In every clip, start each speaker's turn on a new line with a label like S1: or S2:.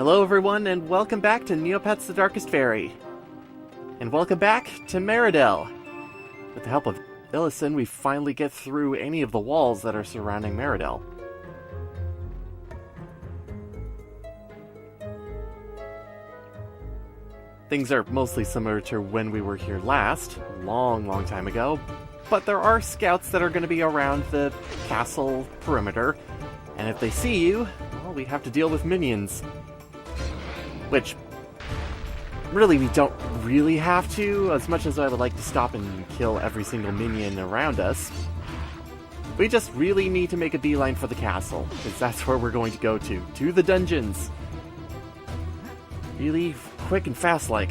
S1: Hello everyone, and welcome back to Neopets the Darkest Faerie. And welcome back to Meridell. With the help of Orylen, we finally get through any of the walls that are surrounding Meridell. Things are mostly similar to when we were here last, a long time ago, but there are scouts that are going to be around the castle perimeter, and if they see you, well, we have to deal with minions. Which, really, we don't really have to, as much as I would like to stop and kill every single minion around us. We just really need to make a beeline for the castle, because that's where we're going to go to the dungeons. Really quick and fast-like.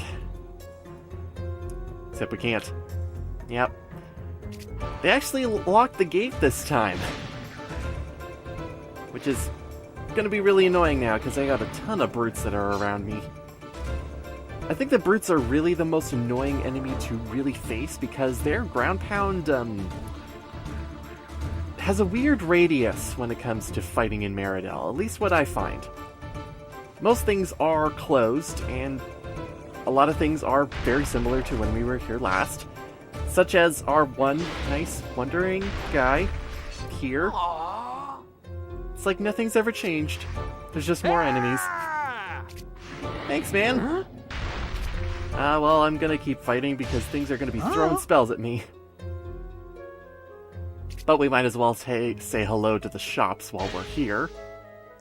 S1: Except we can't. Yep. They actually locked the gate this time. Which is gonna be really annoying now, because I got a ton of brutes that are around me. I think the brutes are really the most annoying enemy to really face, because their ground pound, has a weird radius when it comes to fighting in Meridell, at least what I find. Most things are closed, and a lot of things are very similar to when we were here last, such as our one nice wandering guy here. It's like nothing's ever changed. There's just more enemies. Thanks, man. Well, I'm gonna keep fighting because things are gonna be throwing spells at me. But we might as well say hello to the shops while we're here.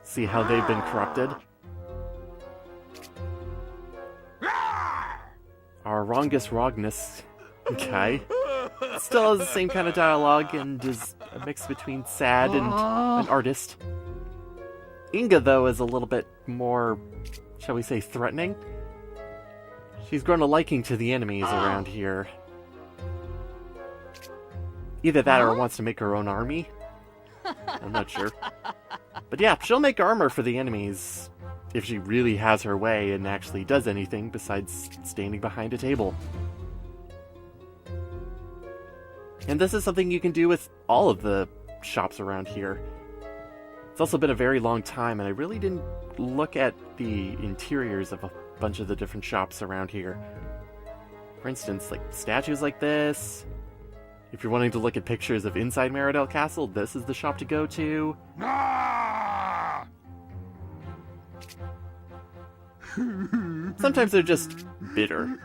S1: See how they've been corrupted. Our Rongus Rognus guy still has the same kind of dialogue and is a mix between sad and an artist. Inga, though, is a little bit more, shall we say, threatening. She's grown a liking to the enemies around here. Either that or wants to make her own army. I'm not sure. But yeah, she'll make armor for the enemies if she really has her way and actually does anything besides standing behind a table. And this is something you can do with all of the shops around here. It's also been a very long time, and I really didn't look at the interiors of a bunch of the different shops around here. For instance, like statues like this. If you're wanting to look at pictures of inside Meridell Castle, this is the shop to go to. Sometimes they're just bitter.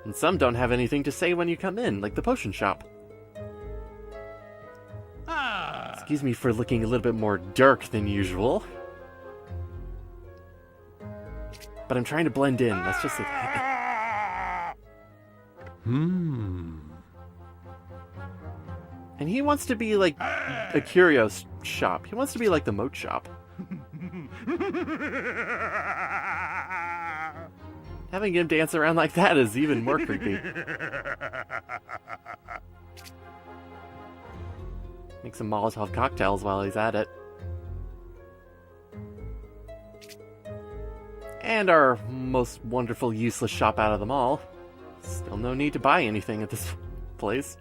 S1: And some don't have anything to say when you come in, like the potion shop. Excuse me for looking a little bit more dark than usual. But I'm trying to blend in, that's just it. And he wants to be like a curios shop. He wants to be like the moat shop. Having him dance around like that is even more creepy. Make some Molotov cocktails while he's at it. And our most wonderful useless shop out of them all. Still no need to buy anything at this place.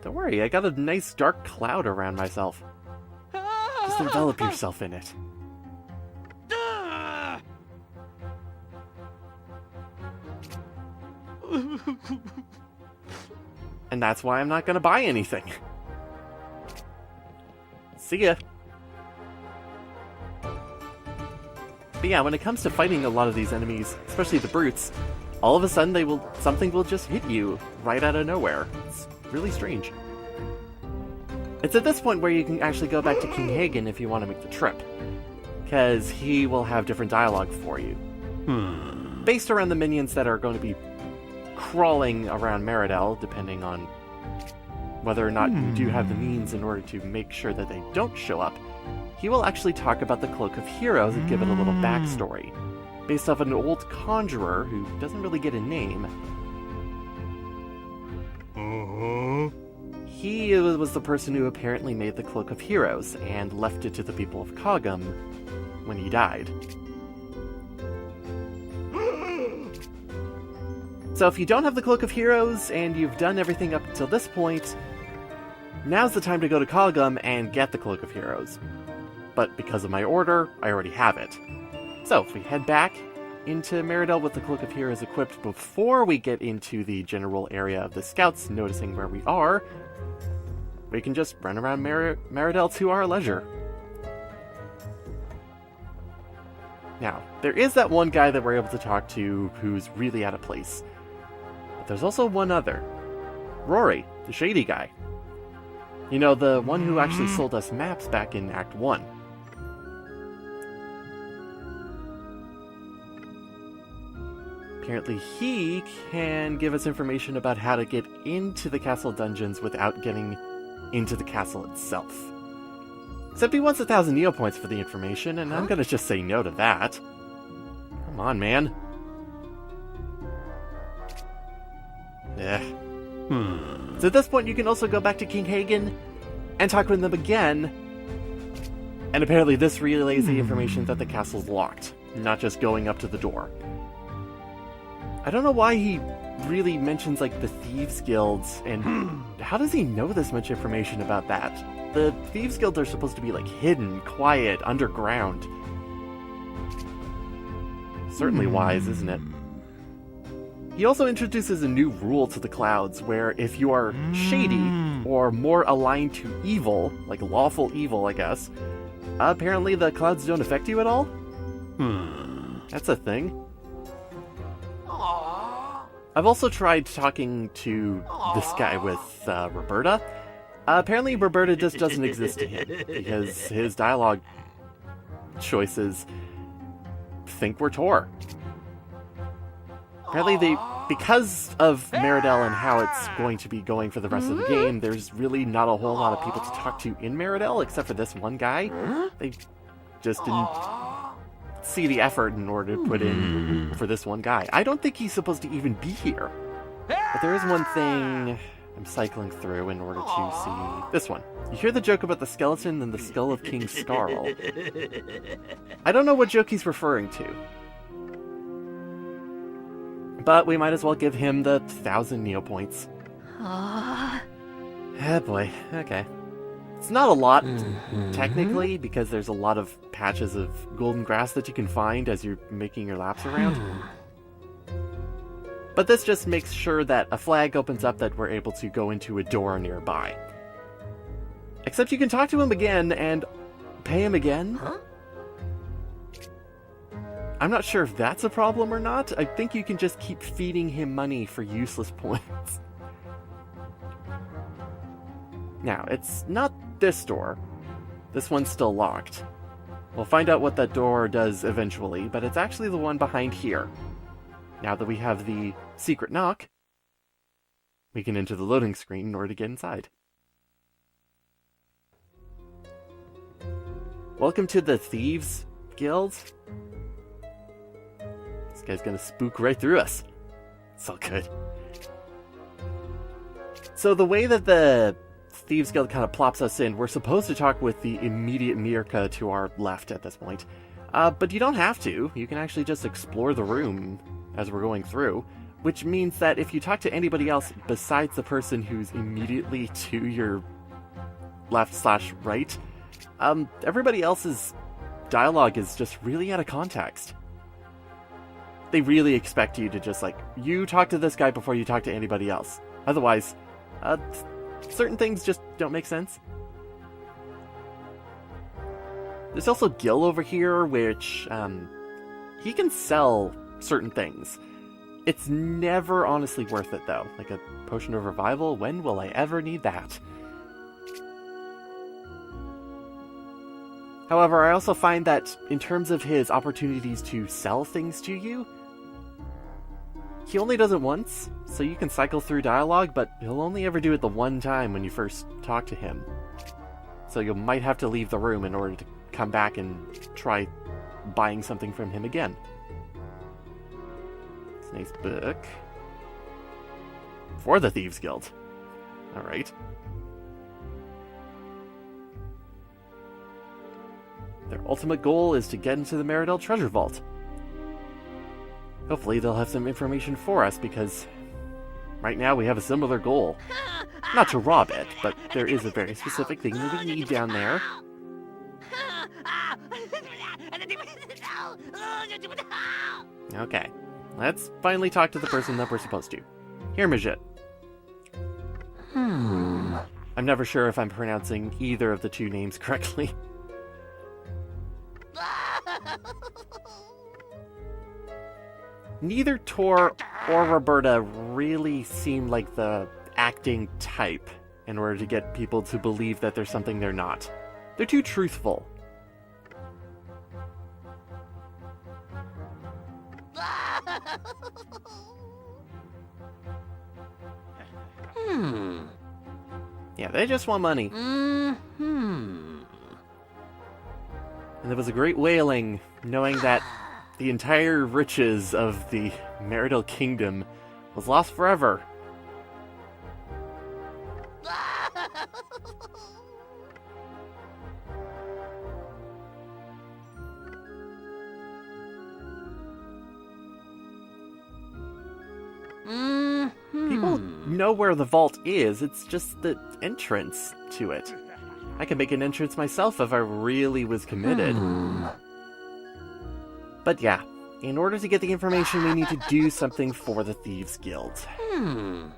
S1: Don't worry, I got a nice dark cloud around myself. Just envelop yourself in it. And that's why I'm not gonna buy anything. See ya. But yeah, when it comes to fighting a lot of these enemies, especially the brutes, all of a sudden something will just hit you right out of nowhere. It's really strange. It's at this point where you can actually go back to King Hagen if you want to make the trip, because he will have different dialogue for you. Based around the minions that are going to be crawling around Meridell, depending on whether or not you do have the means in order to make sure that they don't show up. He will actually talk about the Cloak of Heroes and give it a little backstory, based off an old conjurer who doesn't really get a name. He was the person who apparently made the Cloak of Heroes and left it to the people of Kogum when he died. So if you don't have the Cloak of Heroes and you've done everything up until this point, now's the time to go to Kogum and get the Cloak of Heroes. But because of my order, I already have it. So if we head back into Meridell with the Cloak of Heroes equipped before we get into the general area of the scouts, noticing where we are, we can just run around Meridell to our leisure. Now, there is that one guy that we're able to talk to who's really out of place. But there's also one other. Rory, the Shady guy. You know, the one who actually sold us maps back in Act 1. Apparently he can give us information about how to get into the castle dungeons without getting into the castle itself. Except he wants 1,000 Neopoints for the information, and I'm gonna just say no to that. Come on, man. So at this point, you can also go back to King Hagen and talk with them again. And apparently this relays the information that the castle's locked, not just going up to the door. I don't know why he really mentions, like, the Thieves Guilds, and how does he know this much information about that? The Thieves Guilds are supposed to be, like, hidden, quiet, underground. Certainly wise, isn't it? He also introduces a new rule to the Clouds, where if you are shady, or more aligned to evil, like lawful evil, I guess, apparently the Clouds don't affect you at all? That's a thing. I've also tried talking to this guy with Roberta. Apparently Roberta just doesn't exist to him, because his dialogue choices think we're Tor. Apparently because of Meridell and how it's going to be going for the rest of the game, there's really not a whole lot of people to talk to in Meridell, except for this one guy. They just didn't see the effort in order to put in for this one guy. I don't think he's supposed to even be here. But there is one thing I'm cycling through in order to see this one. You hear the joke about the skeleton and the skull of King Skarl. I don't know what joke he's referring to. But we might as well give him the 1,000 Neopoints. Oh boy, okay. It's not a lot, technically, because there's a lot of patches of golden grass that you can find as you're making your laps around. But this just makes sure that a flag opens up that we're able to go into a door nearby. Except you can talk to him again and pay him again? I'm not sure if that's a problem or not. I think you can just keep feeding him money for useless points. Now, it's not this door. This one's still locked. We'll find out what that door does eventually, but it's actually the one behind here. Now that we have the secret knock, we can enter the loading screen in order to get inside. Welcome to the Thieves Guild. This guy's gonna spook right through us. It's all good. So the way that the Thieves Guild kind of plops us in, we're supposed to talk with the immediate Mirka to our left at this point. But you don't have to. You can actually just explore the room as we're going through, which means that if you talk to anybody else besides the person who's immediately to your left/right, everybody else's dialogue is just really out of context. They really expect you to just, like, you talk to this guy before you talk to anybody else. Otherwise, certain things just don't make sense. There's also Gil over here, which, he can sell certain things. It's never honestly worth it, though. Like a potion of revival, when will I ever need that? However, I also find that in terms of his opportunities to sell things to you, he only does it once, so you can cycle through dialogue, but he'll only ever do it the one time when you first talk to him. So you might have to leave the room in order to come back and try buying something from him again. It's a nice book. For the Thieves Guild. Alright. Their ultimate goal is to get into the Meridell treasure vault. Hopefully they'll have some information for us, because right now we have a similar goal. Not to rob it, but there is a very specific thing that we need down there. Okay, let's finally talk to the person that we're supposed to. Here, Majit. I'm never sure if I'm pronouncing either of the two names correctly. Neither Tor or Roberta really seem like the acting type in order to get people to believe that there's something they're not. They're too truthful. Yeah, they just want money. And there was a great wailing, knowing that the entire riches of the Meridell kingdom was lost forever. People know where the vault is, it's just the entrance to it. I could make an entrance myself if I really was committed. But yeah, in order to get the information, we need to do something for the Thieves Guild. And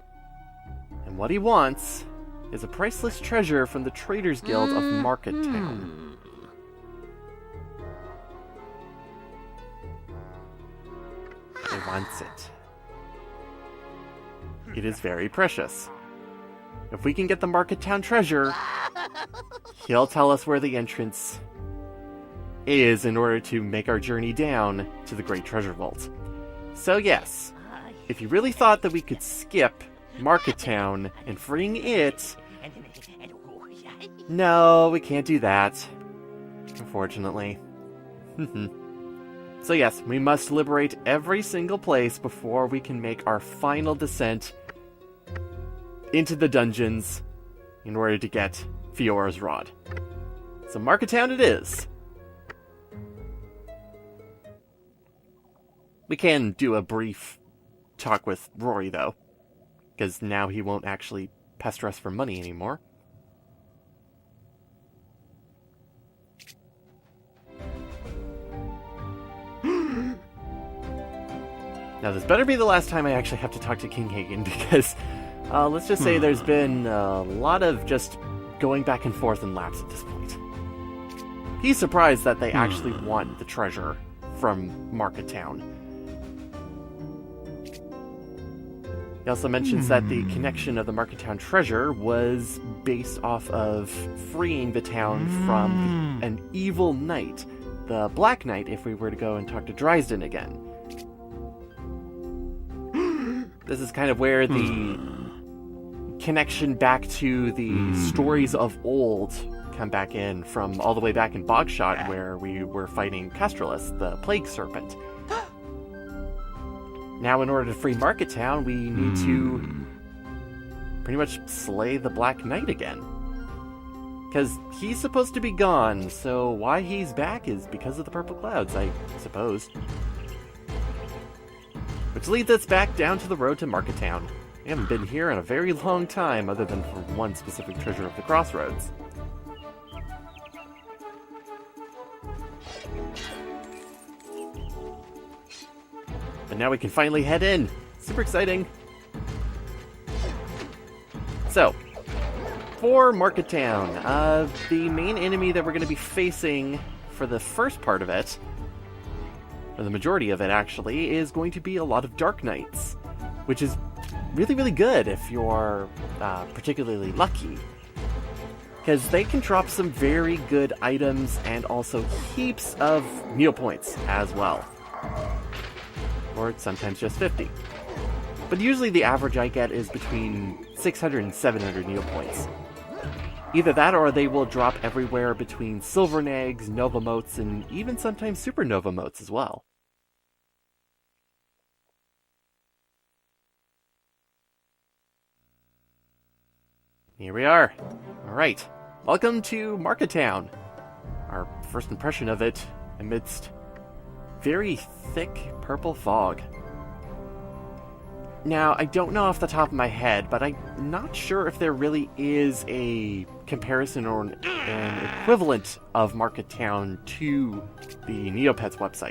S1: what he wants is a priceless treasure from the Traders Guild of Market Town. He wants it. It is very precious. If we can get the Market Town treasure, he'll tell us where the entrance is in order to make our journey down to the Great Treasure Vault. So yes, if you really thought that we could skip Market Town and freeing it, no, we can't do that, unfortunately. So yes, we must liberate every single place before we can make our final descent into the dungeons in order to get Fiora's Rod. So Market Town it is. We can do a brief talk with Rory, though, because now he won't actually pester us for money anymore. Now, this better be the last time I actually have to talk to King Hagen, because let's just say there's been a lot of just going back and forth in laps at this point. He's surprised that they actually won the treasure from Market Town. He also mentions that the connection of the Market Town treasure was based off of freeing the town from an evil knight, the Black Knight, if we were to go and talk to Dryden again. This is kind of where the connection back to the stories of old come back in, from all the way back in Bogshot, where we were fighting Castralis, the Plague Serpent. Now, in order to free Market Town, we need to pretty much slay the Black Knight again. Because he's supposed to be gone, so why he's back is because of the Purple Clouds, I suppose. Which leads us back down to the road to Market Town. We haven't been here in a very long time, other than for one specific treasure of the Crossroads. But now we can finally head in. Super exciting. So, for Market Town, the main enemy that we're going to be facing for the first part of it, or the majority of it actually, is going to be a lot of Dark Knights, which is really, really good if you're particularly lucky. Because they can drop some very good items and also heaps of Neopoints as well. Or sometimes just 50. But usually the average I get is between 600 and 700 Neopoints. Either that or they will drop everywhere between Silver Nags, Nova Motes, and even sometimes Supernova Motes as well. Here we are. Alright, welcome to Market Town. Our first impression of it amidst very thick purple fog. Now, I don't know off the top of my head, but I'm not sure if there really is a comparison or an equivalent of Market Town to the Neopets website.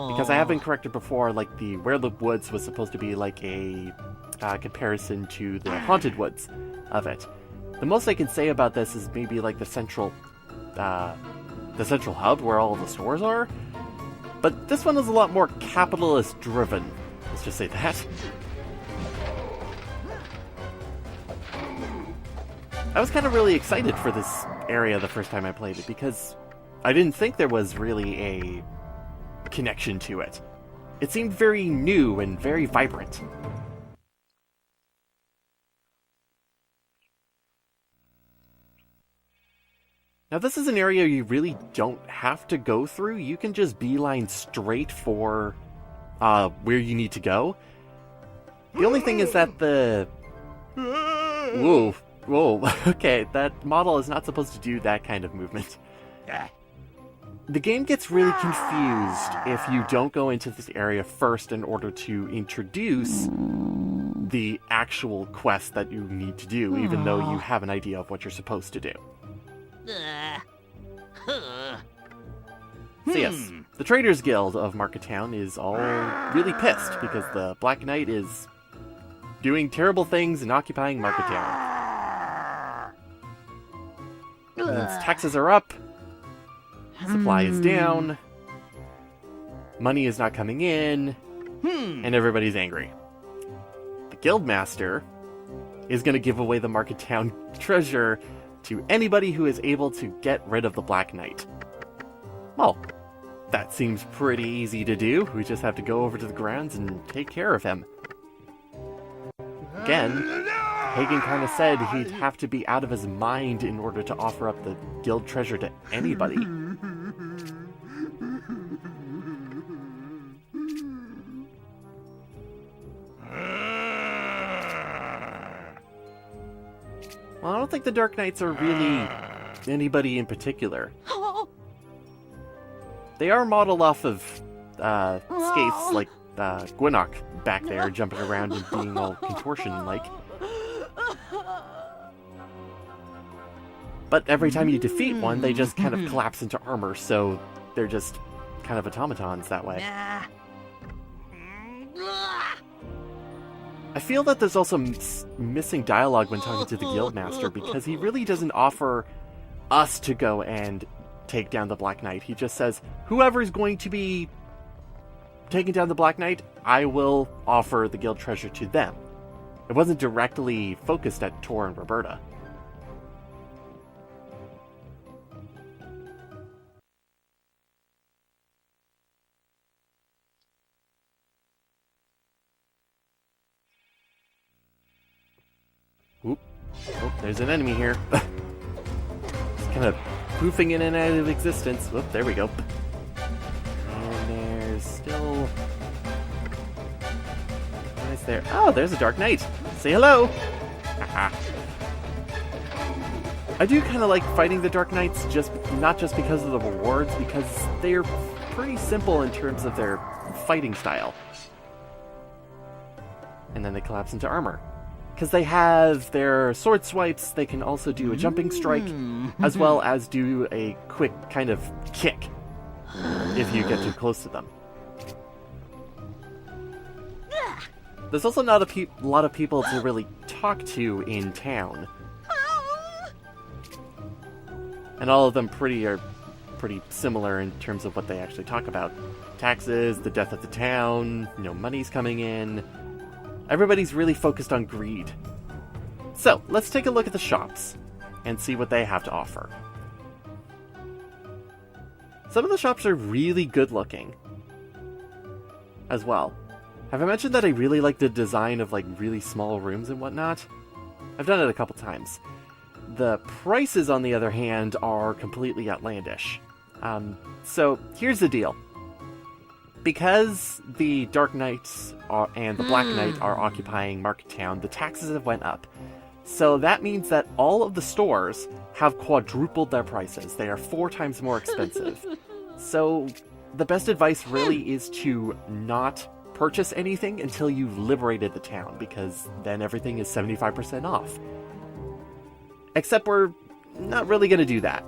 S1: Because I have been corrected before, like the Where the Woods was supposed to be like a comparison to the Haunted Woods of it. The most I can say about this is maybe like the central hub where all of the stores are. But this one is a lot more capitalist driven. Let's just say that. I was kind of really excited for this area the first time I played it because I didn't think there was really a connection to it. It seemed very new and very vibrant. Now this is an area you really don't have to go through. You can just beeline straight for where you need to go. The only thing is that the... Whoa, okay, that model is not supposed to do that kind of movement. The game gets really confused if you don't go into this area first in order to introduce the actual quest that you need to do, even though you have an idea of what you're supposed to do. So yes, the Traders Guild of Market Town is all really pissed because the Black Knight is doing terrible things and occupying Market Town. Since taxes are up, supply is down, money is not coming in, and everybody's angry. The Guildmaster is going to give away the Market Town treasure to anybody who is able to get rid of the Black Knight. Well, that seems pretty easy to do. We just have to go over to the grounds and take care of him. Again, Hagen kind of said he'd have to be out of his mind in order to offer up the guild treasure to anybody. Well, I don't think the Dark Knights are really anybody in particular. They are modeled off of skates like Gwynnok back there, jumping around and being all contortion-like. But every time you defeat one, they just kind of collapse into armor, so they're just kind of automatons that way. I feel that there's also missing dialogue when talking to the Guildmaster, because he really doesn't offer us to go and take down the Black Knight. He just says, whoever's going to be taking down the Black Knight, I will offer the guild treasure to them. It wasn't directly focused at Tor and Roberta. Oop. Oh, there's an enemy here. It's kind of poofing in and out of existence. Oh, there we go. And there's still... What is there? Oh, there's a Dark Knight. Say hello! I do kind of like fighting the Dark Knights, not just because of the rewards, because they're pretty simple in terms of their fighting style. And then they collapse into armor. Because they have their sword swipes, they can also do a jumping strike, as well as do a quick kind of kick, if you get too close to them. There's also not a lot of people to really talk to in town. And all of them are pretty similar in terms of what they actually talk about. Taxes, the death of the town, money's coming in. Everybody's really focused on greed. So, let's take a look at the shops and see what they have to offer. Some of the shops are really good looking as well. Have I mentioned that I really like the design of really small rooms and whatnot? I've done it a couple times. The prices, on the other hand, are completely outlandish. So, here's the deal. Because the Dark Knights and the Black Knight are occupying Market Town, the taxes have went up. So that means that all of the stores have quadrupled their prices. They are 4 times more expensive. So the best advice really is to not purchase anything until you've liberated the town, because then everything is 75% off. Except we're not really going to do that.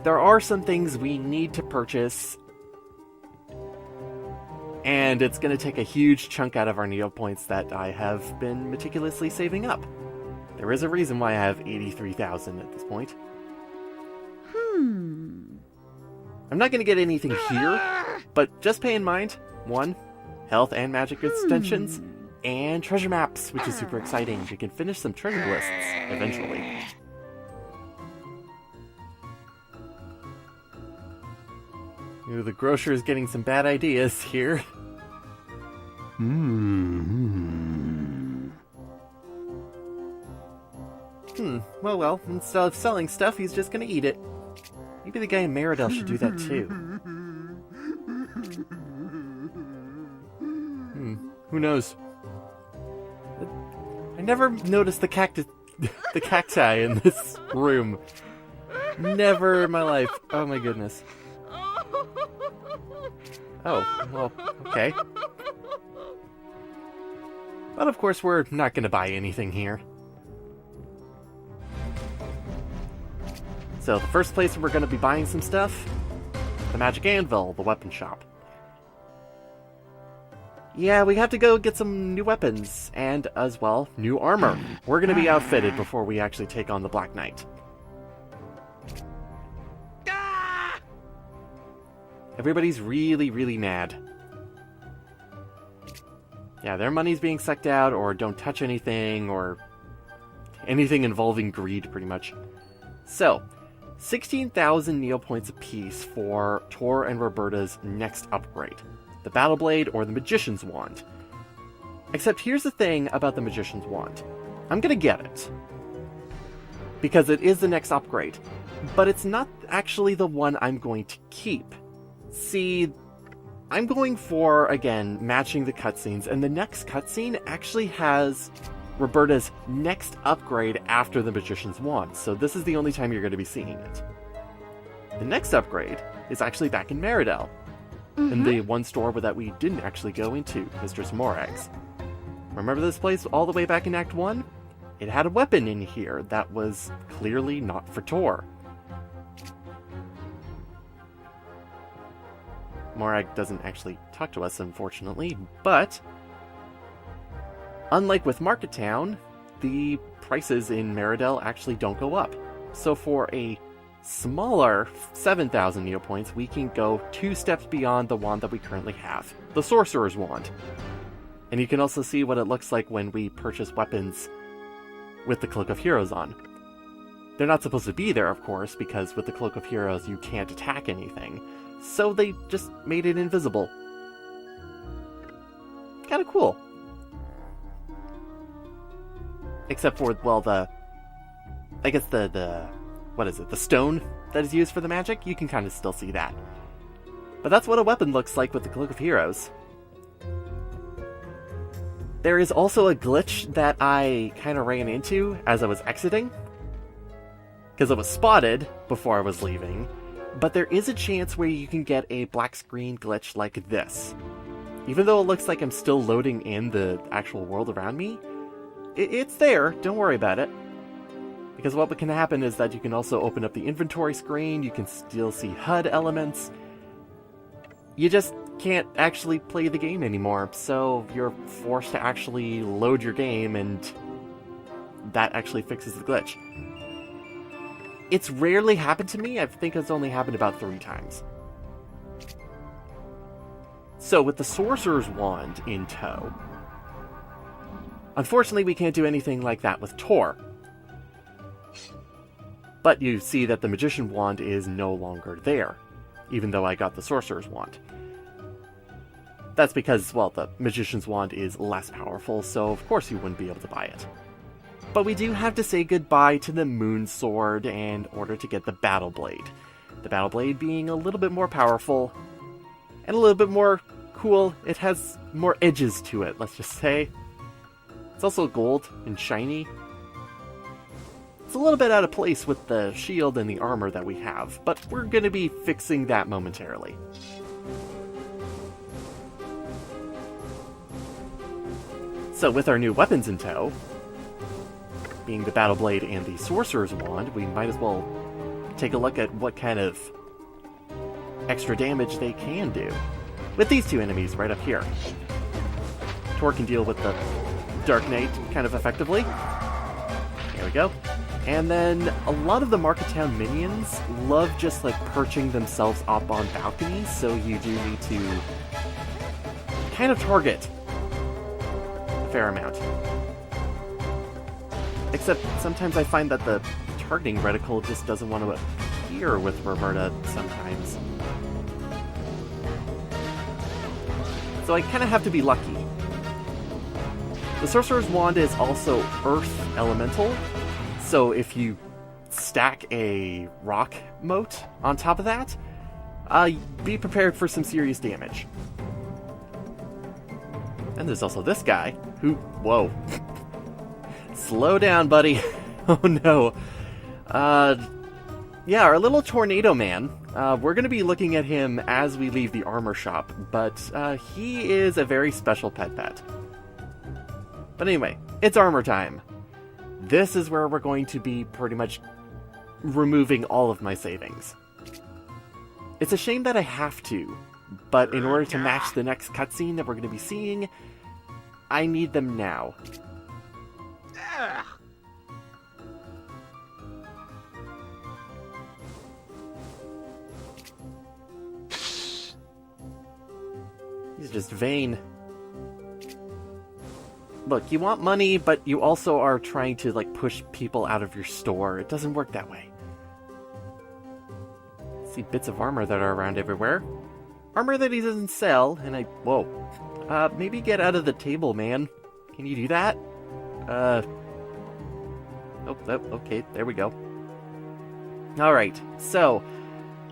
S1: There are some things we need to purchase, and it's going to take a huge chunk out of our Neopoints that I have been meticulously saving up. There is a reason why I have 83,000 at this point. I'm not going to get anything here, but just pay in mind, 1, health and magic extensions, and treasure maps, which is super exciting. We can finish some treasure lists eventually. Ooh, the grocer is getting some bad ideas here. Well, instead of selling stuff, he's just gonna eat it. Maybe the guy in Meridell should do that too. Who knows? I never noticed the cacti in this room. Never in my life. Oh my goodness. Oh, well, okay. But of course we're not gonna buy anything here. So the first place we're going to be buying some stuff, the Magic Anvil, the weapon shop. Yeah, we have to go get some new weapons, and as well, new armor. We're going to be outfitted before we actually take on the Black Knight. Everybody's really, really mad. Yeah, their money's being sucked out, or don't touch anything, or anything involving greed, pretty much. So, 16,000 Neopoints apiece for Tor and Roberta's next upgrade, the Battle Blade or the Magician's Wand. Except here's the thing about the Magician's Wand. I'm gonna get it, because it is the next upgrade, but it's not actually the one I'm going to keep. See, I'm going for, again, matching the cutscenes, and the next cutscene actually has Roberta's next upgrade after the Magician's Wand, so this is the only time you're going to be seeing it. The next upgrade is actually back in Meridell, in the one store that we didn't actually go into, Mistress Morag's. Remember this place all the way back in Act 1? It had a weapon in here that was clearly not for Tor. Morag doesn't actually talk to us, unfortunately, but unlike with Market Town, the prices in Meridell actually don't go up. So for a smaller 7,000 Neopoints, we can go 2 steps beyond the wand that we currently have, the Sorcerer's Wand. And you can also see what it looks like when we purchase weapons with the Cloak of Heroes on. They're not supposed to be there, of course, because with the Cloak of Heroes you can't attack anything. So they just made it invisible. Kinda cool. Except for, well, the stone that is used for the magic, you can kind of still see that. But that's what a weapon looks like with the Cloak of Heroes. There is also a glitch that I kind of ran into as I was exiting, because I was spotted before I was leaving, but there is a chance where you can get a black screen glitch like this. Even though it looks like I'm still loading in the actual world around me, it's there, don't worry about it. Because what can happen is that you can also open up the inventory screen, you can still see HUD elements. You just can't actually play the game anymore, so you're forced to actually load your game, and that actually fixes the glitch. It's rarely happened to me, I think it's only happened about 3 times. So with the Sorcerer's Wand in tow, unfortunately, we can't do anything like that with Tor. But you see that the Magician Wand is no longer there, even though I got the Sorcerer's Wand. That's because, well, the Magician's Wand is less powerful, so of course you wouldn't be able to buy it. But we do have to say goodbye to the Moon Sword in order to get the Battle Blade. The Battle Blade being a little bit more powerful, and a little bit more cool. It has more edges to it, let's just say. It's also gold and shiny. It's a little bit out of place with the shield and the armor that we have, but we're going to be fixing that momentarily. So with our new weapons in tow, being the Battle Blade and the Sorcerer's Wand, we might as well take a look at what kind of extra damage they can do. With these two enemies right up here. Tor can deal with the Dark Knight kind of effectively. There we go. And then a lot of the Market Town minions love just like perching themselves up on balconies, so you do need to kind of target a fair amount. Except sometimes I find that the targeting reticle just doesn't want to appear with Roberta sometimes. So I kind of have to be lucky. The Sorcerer's Wand is also Earth Elemental, so if you stack a rock moat on top of that, be prepared for some serious damage. And there's also this guy, who... Whoa. Slow down, buddy. Oh no. Yeah, our little Tornado Man. We're going to be looking at him as we leave the armor shop, but he is a very special pet. But anyway, it's armor time. This is where we're going to be pretty much removing all of my savings. It's a shame that I have to, but in order to match the next cutscene that we're going to be seeing, I need them now. He's just vain. Look, you want money, but you also are trying to, like, push people out of your store. It doesn't work that way. See bits of armor that are around everywhere. Armor that he doesn't sell, and I... Whoa. Maybe get out of the table, man. Can you do that? Oh, okay, there we go. Alright, so...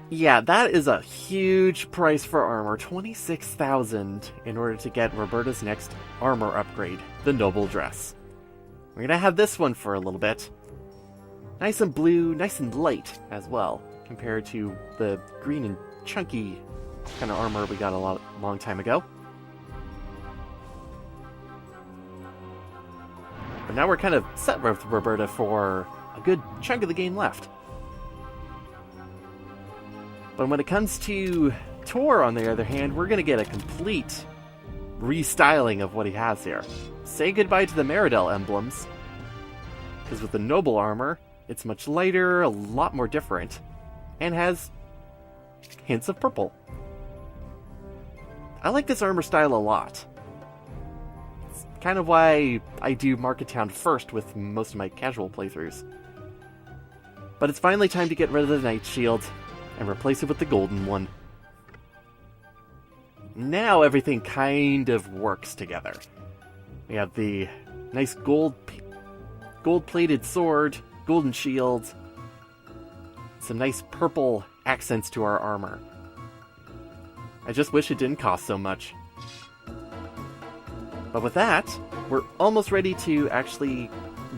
S1: Yeah, that is a huge price for armor. 26,000 in order to get Roberta's next armor upgrade, the Noble Dress. We're gonna have this one for a little bit. Nice and blue, nice and light as well, compared to the green and chunky kind of armor we got a long time ago. But now we're kind of set with Roberta for a good chunk of the game left. But when it comes to Tor, on the other hand, we're going to get a complete restyling of what he has here. Say goodbye to the Meridell emblems, because with the noble armor, it's much lighter, a lot more different, and has hints of purple. I like this armor style a lot. It's kind of why I do Market Town first with most of my casual playthroughs. But it's finally time to get rid of the Knight Shield and replace it with the golden one. Now everything kind of works together. We have the nice gold-plated sword, golden shield, some nice purple accents to our armor. I just wish it didn't cost so much. But with that, we're almost ready to actually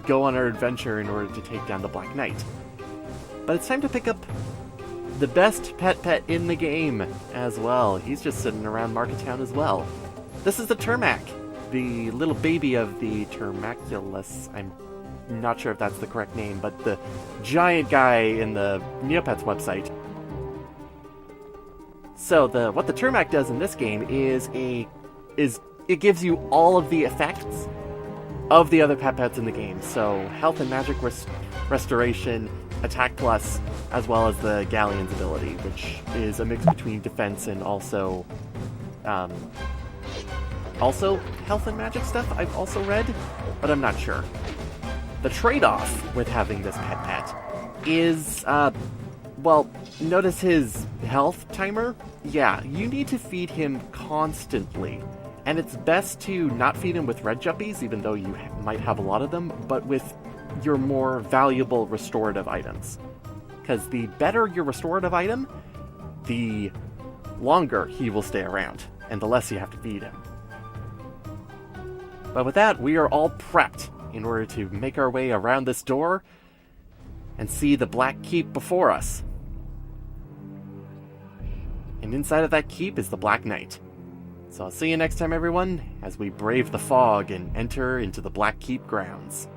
S1: go on our adventure in order to take down the Black Knight. But it's time to pick up the best pet in the game as well. He's just sitting around Market Town as well. This is the Termac, the little baby of the Termaculus. I'm not sure if that's the correct name, but the giant guy in the Neopets website. So what the Termac does in this game is it gives you all of the effects of the other pets in the game. So health and magic restoration, attack plus, as well as the Galleon's ability, which is a mix between defense and also health and magic stuff I've also read, but I'm not sure. The trade-off with having this pet is, notice his health timer? Yeah, you need to feed him constantly. And it's best to not feed him with red juppies, even though you might have a lot of them, but with your more valuable restorative items. Because the better your restorative item, the longer he will stay around, and the less you have to feed him. But with that, we are all prepped in order to make our way around this door and see the Black Keep before us. And inside of that keep is the Black Knight. So I'll see you next time, everyone, as we brave the fog and enter into the Black Keep grounds.